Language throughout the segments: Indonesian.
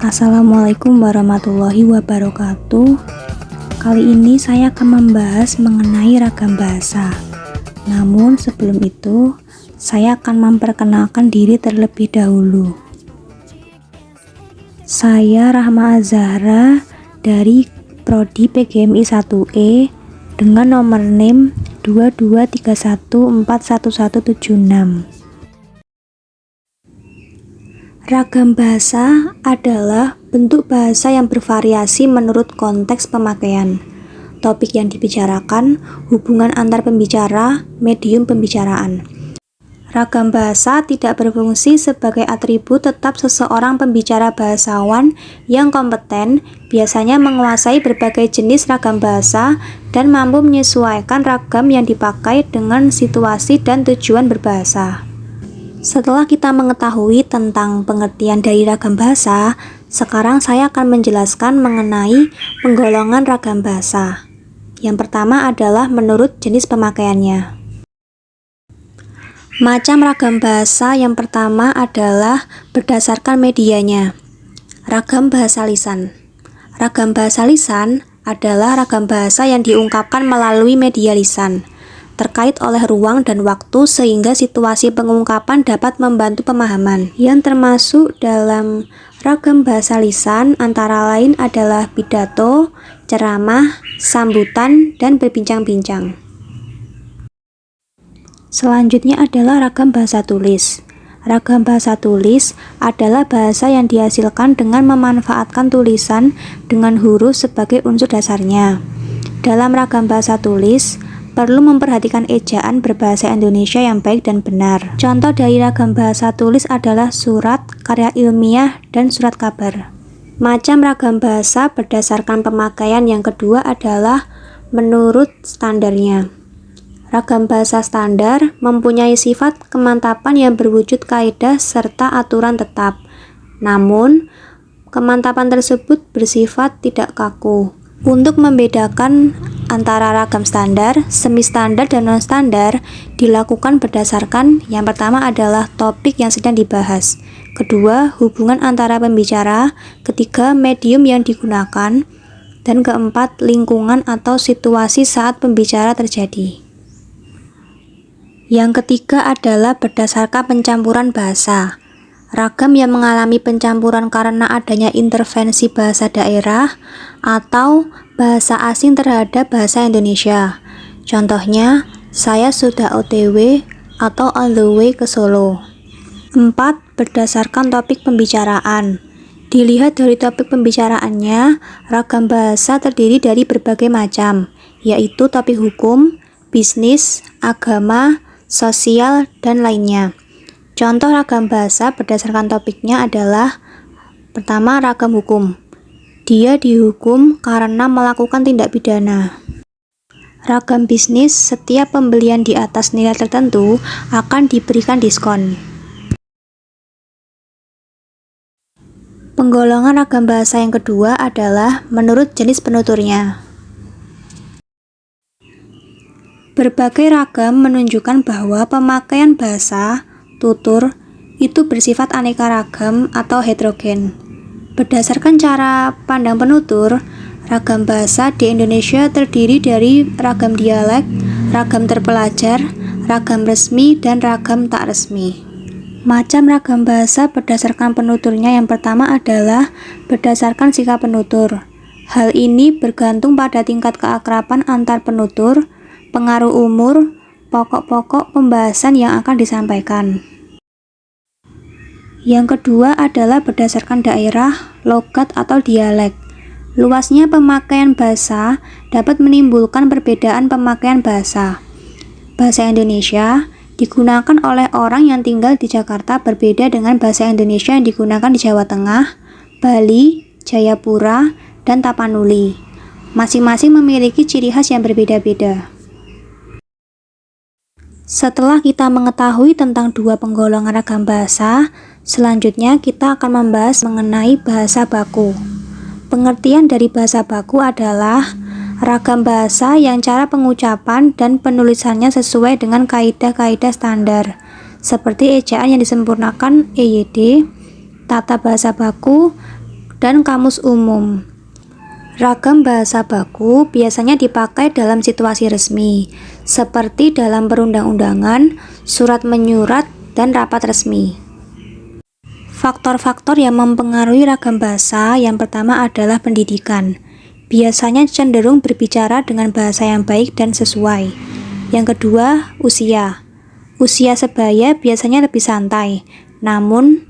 Assalamualaikum warahmatullahi wabarakatuh. Kali ini saya akan membahas mengenai ragam bahasa. Namun sebelum itu, saya akan memperkenalkan diri terlebih dahulu. Saya Rahma Azahra dari Prodi PGMI 1E dengan nomor NIM 223141176. Ragam bahasa adalah bentuk bahasa yang bervariasi menurut konteks pemakaian, topik yang dibicarakan, hubungan antar pembicara, medium pembicaraan. Ragam bahasa tidak berfungsi sebagai atribut, tetap seseorang pembicara bahasawan yang kompeten biasanya menguasai berbagai jenis ragam bahasa dan mampu menyesuaikan ragam yang dipakai dengan situasi dan tujuan berbahasa. Setelah kita mengetahui tentang pengertian dari ragam bahasa, sekarang saya akan menjelaskan mengenai penggolongan ragam bahasa. Yang pertama adalah menurut jenis pemakaiannya. Macam ragam bahasa yang pertama adalah berdasarkan medianya. Ragam bahasa lisan. Ragam bahasa lisan adalah ragam bahasa yang diungkapkan melalui media lisan, terkait oleh ruang dan waktu sehingga situasi pengungkapan dapat membantu pemahaman. Yang termasuk dalam ragam bahasa lisan antara lain adalah pidato, ceramah, sambutan, dan berbincang-bincang. Selanjutnya adalah ragam bahasa tulis. Ragam bahasa tulis adalah bahasa yang dihasilkan dengan memanfaatkan tulisan dengan huruf sebagai unsur dasarnya. Dalam ragam bahasa tulis, perlu memperhatikan ejaan berbahasa Indonesia yang baik dan benar. Contoh dari ragam bahasa tulis adalah surat, karya ilmiah, dan surat kabar. Macam ragam bahasa berdasarkan pemakaian yang kedua adalah menurut standarnya. Ragam bahasa standar mempunyai sifat kemantapan yang berwujud kaidah serta aturan tetap. Namun, kemantapan tersebut bersifat tidak kaku. Untuk membedakan antara ragam standar, semi standar, dan non standar dilakukan berdasarkan yang pertama adalah topik yang sedang dibahas, kedua hubungan antara pembicara, ketiga medium yang digunakan, dan keempat lingkungan atau situasi saat pembicara terjadi. Yang ketiga adalah berdasarkan pencampuran bahasa. Ragam yang mengalami pencampuran karena adanya intervensi bahasa daerah atau bahasa asing terhadap bahasa Indonesia. Contohnya, saya sudah OTW atau on the way ke Solo. 4. Berdasarkan topik pembicaraan. Dilihat dari topik pembicaraannya, ragam bahasa terdiri dari berbagai macam, yaitu topik hukum, bisnis, agama, sosial, dan lainnya. Contoh ragam bahasa berdasarkan topiknya adalah pertama, ragam hukum. Dia dihukum karena melakukan tindak pidana. Ragam bisnis, setiap pembelian di atas nilai tertentu akan diberikan diskon. Penggolongan ragam bahasa yang kedua adalah menurut jenis penuturnya. Berbagai ragam menunjukkan bahwa pemakaian bahasa tutur itu bersifat aneka ragam atau heterogen. Berdasarkan cara pandang penutur, ragam bahasa di Indonesia terdiri dari ragam dialek, ragam terpelajar, ragam resmi, dan ragam tak resmi. Macam ragam bahasa berdasarkan penuturnya yang pertama adalah berdasarkan sikap penutur. Hal ini bergantung pada tingkat keakraban antar penutur, pengaruh umur, pokok-pokok pembahasan yang akan disampaikan. Yang kedua adalah berdasarkan daerah, logat, atau dialek. Luasnya pemakaian bahasa dapat menimbulkan perbedaan pemakaian bahasa. Bahasa Indonesia digunakan oleh orang yang tinggal di Jakarta berbeda dengan bahasa Indonesia yang digunakan di Jawa Tengah, Bali, Jayapura, dan Tapanuli. Masing-masing memiliki ciri khas yang berbeda-beda. Setelah kita mengetahui tentang dua penggolongan ragam bahasa, selanjutnya kita akan membahas mengenai bahasa baku. Pengertian dari bahasa baku adalah ragam bahasa yang cara pengucapan dan penulisannya sesuai dengan kaidah-kaidah standar, seperti ejaan yang disempurnakan EYD, tata bahasa baku, dan kamus umum. Ragam bahasa baku biasanya dipakai dalam situasi resmi, seperti dalam perundang-undangan, surat menyurat, dan rapat resmi. Faktor-faktor yang mempengaruhi ragam bahasa yang pertama adalah pendidikan. Biasanya cenderung berbicara dengan bahasa yang baik dan sesuai. Yang kedua, usia. Usia sebaya biasanya lebih santai, namun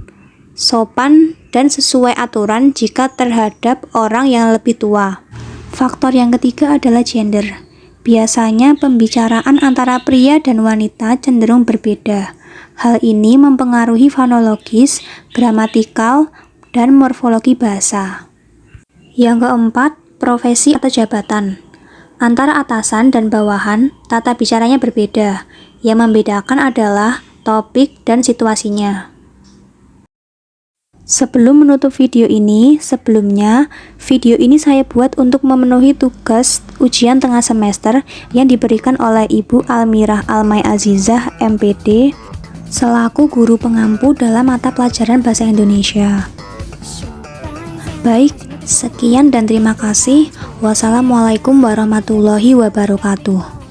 sopan dan sesuai aturan jika terhadap orang yang lebih tua. Faktor yang ketiga adalah gender. Biasanya pembicaraan antara pria dan wanita cenderung berbeda. Hal ini mempengaruhi fonologis, gramatikal, dan morfologi bahasa. Yang keempat, profesi atau jabatan. Antara atasan dan bawahan, tata bicaranya berbeda. Yang membedakan adalah topik dan situasinya. Sebelum menutup video ini, video ini saya buat untuk memenuhi tugas ujian tengah semester yang diberikan oleh Ibu Almirah Almay Azizah, MPD, selaku guru pengampu dalam mata pelajaran Bahasa Indonesia. Baik, sekian dan terima kasih. Wassalamualaikum warahmatullahi wabarakatuh.